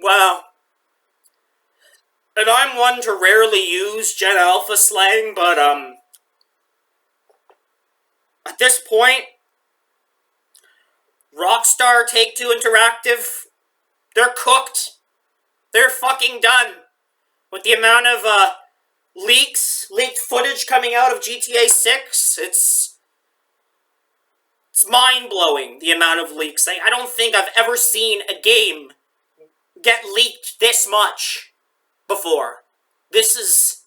Wow. And I'm one to rarely use Gen Alpha slang, but, at this point, Rockstar Take-Two Interactive, they're cooked. They're fucking done. With the amount of, leaked footage coming out of GTA 6, it's mind-blowing, the amount of leaks. I don't think I've ever seen a game get leaked this much before. This is,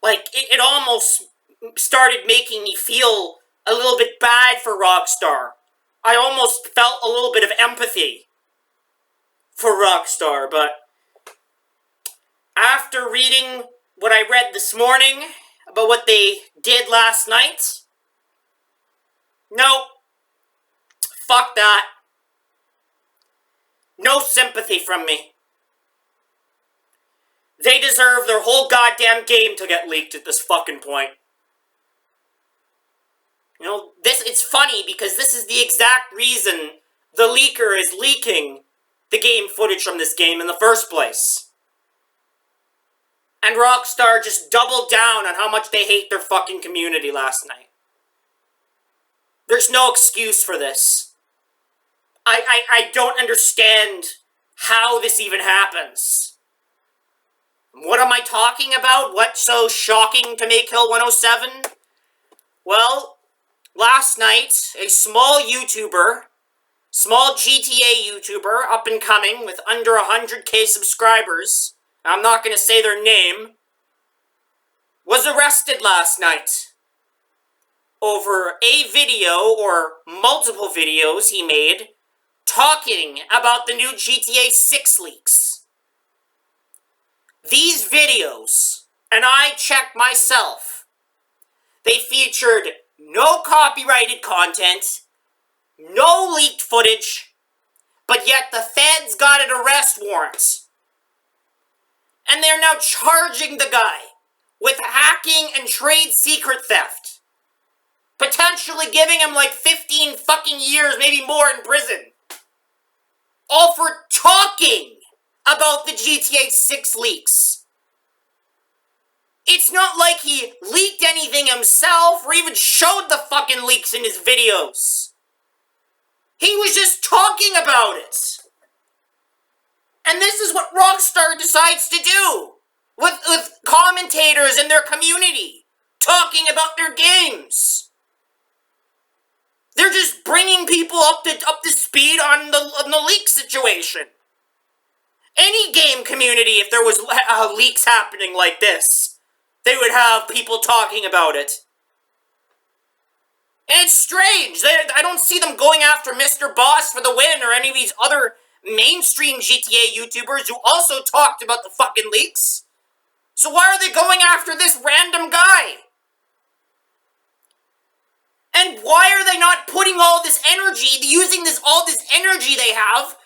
like, it almost started making me feel a little bit bad for Rockstar. I almost felt a little bit of empathy for Rockstar, but after reading what I read this morning about what they did last night, nope. Fuck that. No sympathy from me. They deserve their whole goddamn game to get leaked at this fucking point. You know, it's funny because this is the exact reason the leaker is leaking the game footage from this game in the first place. And Rockstar just doubled down on how much they hate their fucking community last night. There's no excuse for this. I don't understand how this even happens. What am I talking about? What's so shocking to make Hill 107? Well, last night, a small YouTuber, small GTA YouTuber, up and coming, with under 100k subscribers, I'm not going to say their name, was arrested last night over a video, or multiple videos he made, talking about the new GTA 6 leaks. These videos, and I checked myself, they featured no copyrighted content, no leaked footage, but yet the feds got an arrest warrant. And they're now charging the guy with hacking and trade secret theft. Potentially giving him like 15 fucking years, maybe more, in prison. All for talking about the GTA 6 leaks. It's not like he leaked anything himself or even showed the fucking leaks in his videos. He was just talking about it. And this is what Rockstar decides to do with commentators in their community talking about their games. They're just bringing people up to speed on the leak situation. Any game community, if there was leaks happening like this, they would have people talking about it. And it's strange. I don't see them going after Mr. Boss for the win or any of these other mainstream GTA YouTubers who also talked about the fucking leaks. So why are they going after this random guy? And why are they not putting all this energy, using all this energy they have,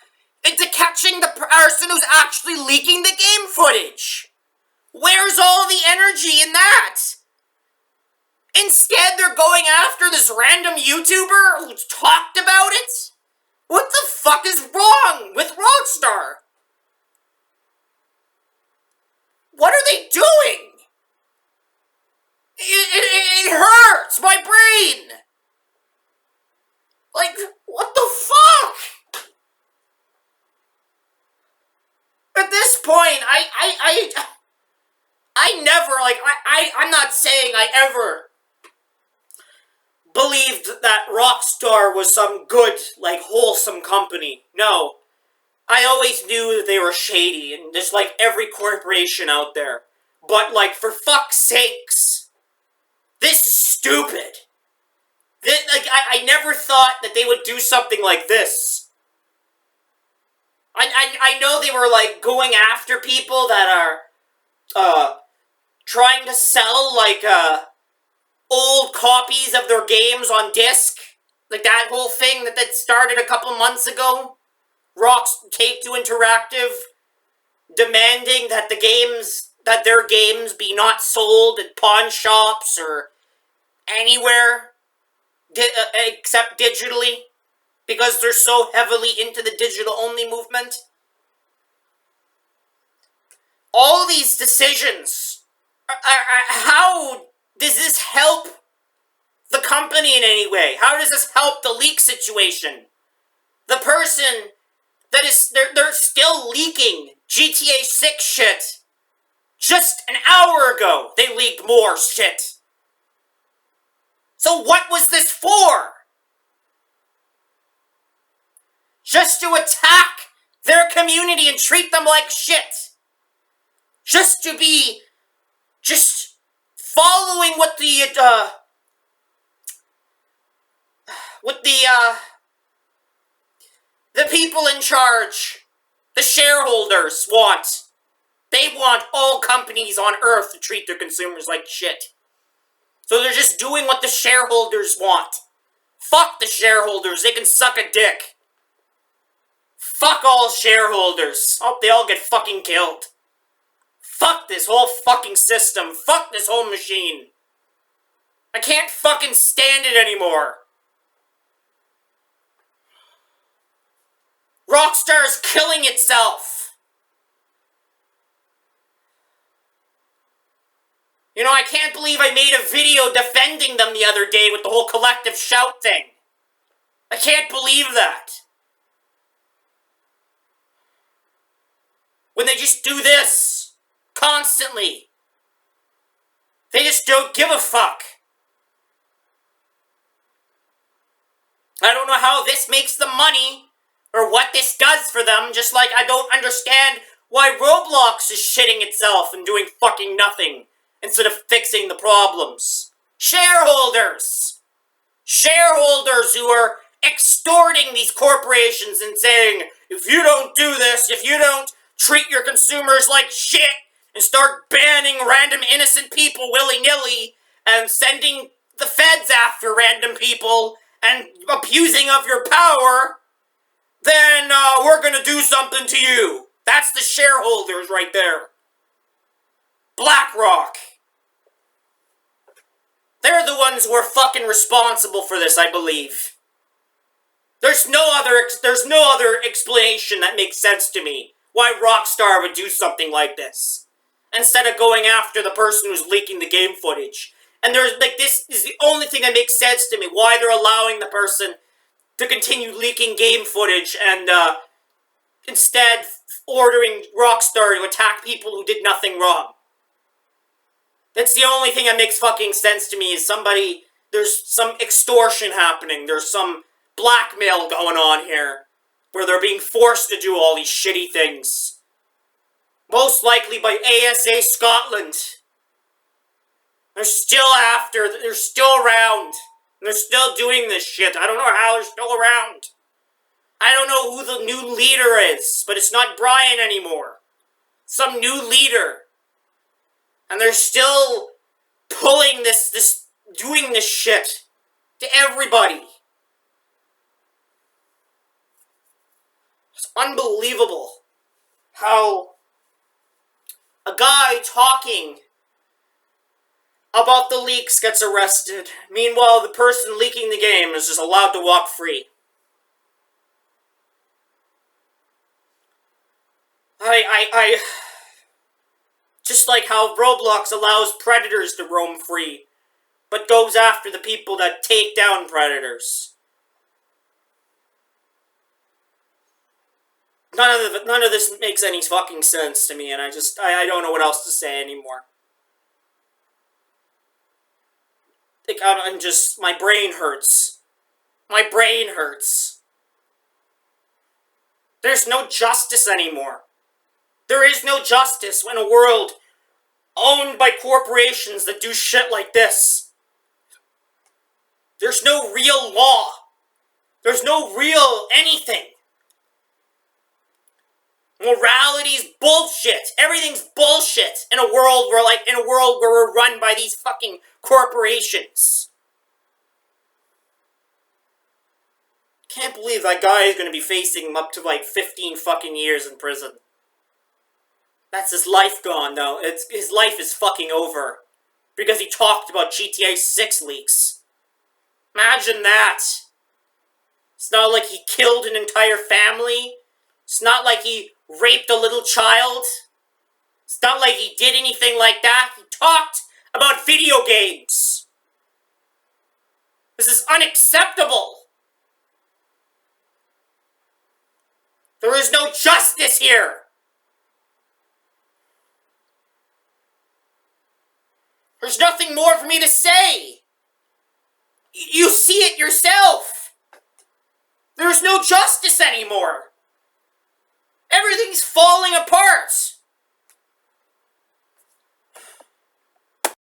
into catching the person who's actually leaking the game footage? Where's all the energy in that? Instead, they're going after this random YouTuber who's talked about it? What the fuck is wrong with Rockstar? What are they doing? It hurts my brain. Like, what the fuck? At this point, I never, like, I'm not saying I ever believed that Rockstar was some good, like, wholesome company. No. I always knew that they were shady, and just like every corporation out there. But, like, for fuck's sakes, this is stupid. I never thought that they would do something like this. I know they were, like, going after people that are, trying to sell, like, old copies of their games on disc. Like, that whole thing that started a couple months ago. Take-Two Interactive demanding that their games be not sold at pawn shops or anywhere except digitally, because they're so heavily into the digital-only movement. all these decisions, how does this help the company in any way? How does this help the leak situation? The person that is, they're still leaking GTA 6 shit. Just an hour ago, they leaked more shit. So what was this for? Just to attack their community and treat them like shit. Just to be, just following what the people in charge, the shareholders want. They want all companies on Earth to treat their consumers like shit. So they're just doing what the shareholders want. Fuck the shareholders, they can suck a dick. Fuck all shareholders. Hope they all get fucking killed. Fuck this whole fucking system. Fuck this whole machine. I can't fucking stand it anymore. Rockstar's killing itself. You know, I can't believe I made a video defending them the other day with the whole collective shout thing. I can't believe that. When they just do this constantly. They just don't give a fuck. I don't know how this makes them money or what this does for them, just like I don't understand why Roblox is shitting itself and doing fucking nothing instead of fixing the problems. Shareholders! Shareholders who are extorting these corporations and saying, if you don't do this, if you don't treat your consumers like shit and start banning random innocent people willy-nilly and sending the feds after random people and abusing of your power, then we're gonna do something to you. That's the shareholders right there. BlackRock. They're the ones who are fucking responsible for this, I believe. There's no other explanation that makes sense to me why Rockstar would do something like this, instead of going after the person who's leaking the game footage. And there's, like, this is the only thing that makes sense to me, why they're allowing the person to continue leaking game footage and, instead ordering Rockstar to attack people who did nothing wrong. That's the only thing that makes fucking sense to me, is there's some extortion happening, there's some blackmail going on here, where they're being forced to do all these shitty things. Most likely by ASA Scotland. They're still around. And they're still doing this shit. I don't know how they're still around. I don't know who the new leader is, but it's not Brian anymore. Some new leader. And they're still pulling doing this shit to everybody. It's unbelievable how a guy talking about the leaks gets arrested. Meanwhile, the person leaking the game is just allowed to walk free. Just like how Roblox allows predators to roam free, but goes after the people that take down predators. None of this makes any fucking sense to me, and I don't know what else to say anymore. My brain hurts. My brain hurts. There's no justice anymore. There is no justice in a world owned by corporations that do shit like this. There's no real law. There's no real anything. Morality's bullshit. Everything's bullshit in a world where we're run by these fucking corporations. Can't believe that guy is going to be facing up to like 15 fucking years in prison. That's his life gone, though. His life is fucking over. Because he talked about GTA 6 leaks. Imagine that. It's not like he killed an entire family. It's not like he raped a little child. It's not like he did anything like that. He talked about video games. This is unacceptable. There is no justice here. There's nothing more for me to say. You see it yourself. There's no justice anymore. Everything's falling apart.